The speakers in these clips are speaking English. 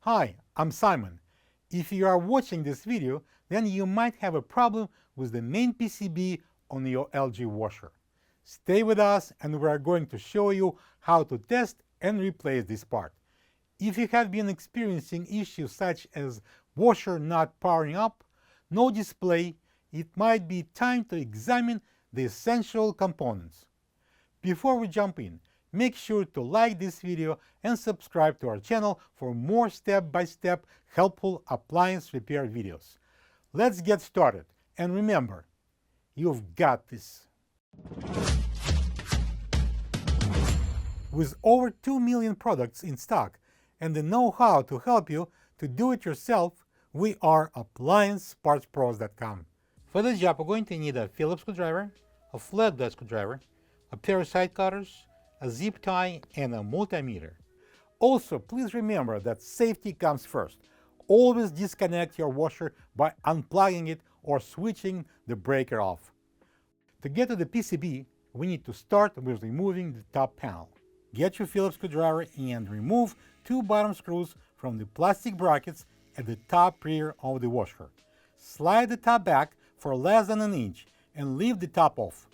Hi, I'm Simon. If you are watching this video, then you might have a problem with the main PCB on your LG washer. Stay with us and we are going to show you how to test and replace this part. If you have been experiencing issues such as washer not powering up, no display, it might be time to examine the essential components. Before we jump in, make sure to like this video and subscribe to our channel for more step-by-step helpful appliance repair videos. Let's get started, and remember, you've got this. With over 2 million products in stock and the know-how to help you to do it yourself, we are AppliancePartsPros.com. For this job, we're going to need a Phillips screwdriver, a Flatblade screwdriver, a pair of side cutters, a zip tie, and a multimeter. Also, please remember that safety comes first. Always disconnect your washer by unplugging it or switching the breaker off. To get to the PCB, we need to start with removing the top panel. Get your Phillips screwdriver and remove 2 bottom screws from the plastic brackets at the top rear of the washer. Slide the top back for less than an inch and leave the top off.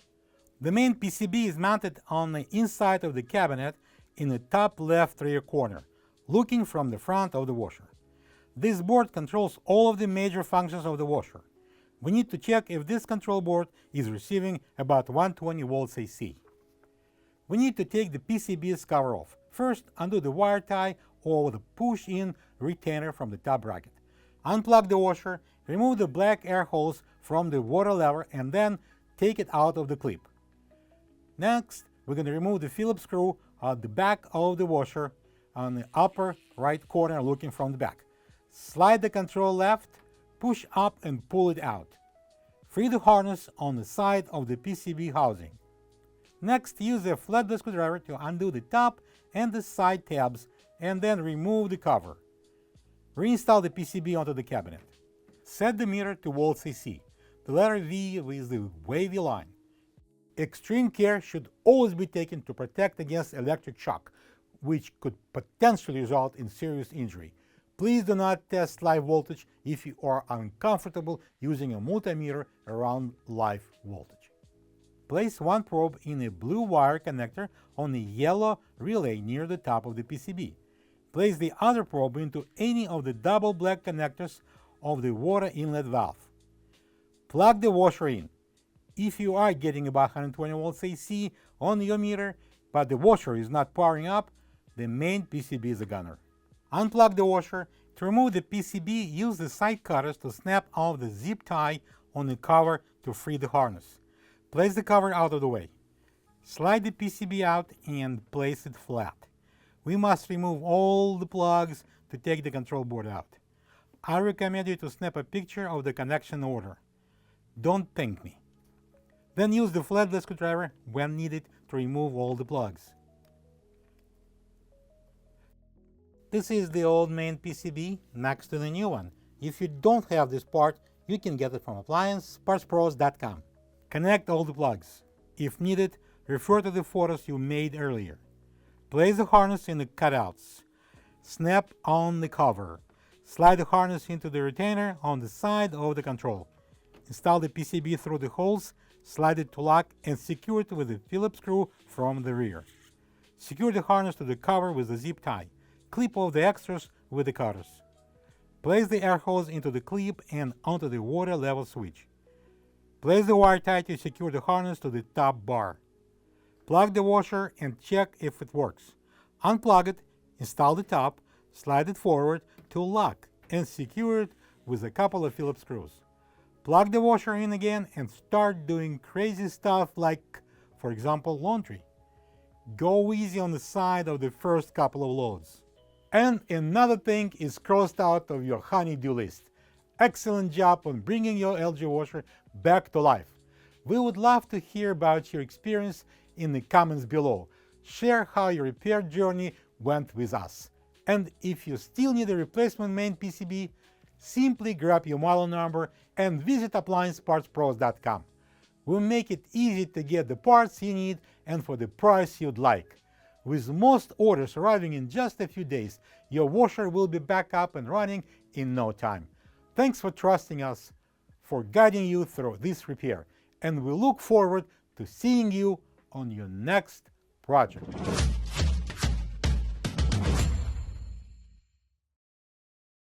The main PCB is mounted on the inside of the cabinet in the top left rear corner, looking from the front of the washer. This board controls all of the major functions of the washer. We need to check if this control board is receiving about 120 volts AC. We need to take the PCB's cover off. First, undo the wire tie or the push-in retainer from the top bracket. Unplug the washer, remove the black air hose from the water lever, and then take it out of the clip. Next, we're going to remove the Phillips screw at the back of the washer on the upper right corner looking from the back. Slide the control left, push up and pull it out. Free the harness on the side of the PCB housing. Next, use a Flatblade screwdriver to undo the top and the side tabs and then remove the cover. Reinstall the PCB onto the cabinet. Set the meter to volts AC. The letter V with the wavy line. Extreme care should always be taken to protect against electric shock, which could potentially result in serious injury. Please do not test live voltage if you are uncomfortable using a multimeter around live voltage. Place one probe in a blue wire connector on the yellow relay near the top of the PCB. Place the other probe into any of the double black connectors of the water inlet valve. Plug the washer in. If you are getting about 120 volts AC on your meter, but the washer is not powering up, the main PCB is a gunner. Unplug the washer. To remove the PCB, use the side cutters to snap off the zip tie on the cover to free the harness. Place the cover out of the way. Slide the PCB out and place it flat. We must remove all the plugs to take the control board out. I recommend you to snap a picture of the connection order. Don't thank me. Then use the Flatblade screwdriver when needed to remove all the plugs. This is the old main PCB next to the new one. If you don't have this part, you can get it from AppliancePartsPros.com. Connect all the plugs. If needed, refer to the photos you made earlier. Place the harness in the cutouts. Snap on the cover. Slide the harness into the retainer on the side of the control. Install the PCB through the holes, slide it to lock, and secure it with a Phillips screw from the rear. Secure the harness to the cover with a zip tie. Clip off the extras with the cutters. Place the air hose into the clip and onto the water level switch. Place the wire tie to secure the harness to the top bar. Plug the washer and check if it works. Unplug it, install the top, slide it forward to lock, and secure it with a couple of Phillips screws. Plug the washer in again and start doing crazy stuff like, for example, laundry. Go easy on the side of the first couple of loads. And another thing is crossed out of your honey-do list. Excellent job on bringing your LG washer back to life. We would love to hear about your experience in the comments below. Share how your repair journey went with us. And if you still need a replacement main PCB, simply grab your model number and visit AppliancePartsPros.com. We'll make it easy to get the parts you need and for the price you'd like. With most orders arriving in just a few days, your washer will be back up and running in no time. Thanks for trusting us, for guiding you through this repair, and we look forward to seeing you on your next project.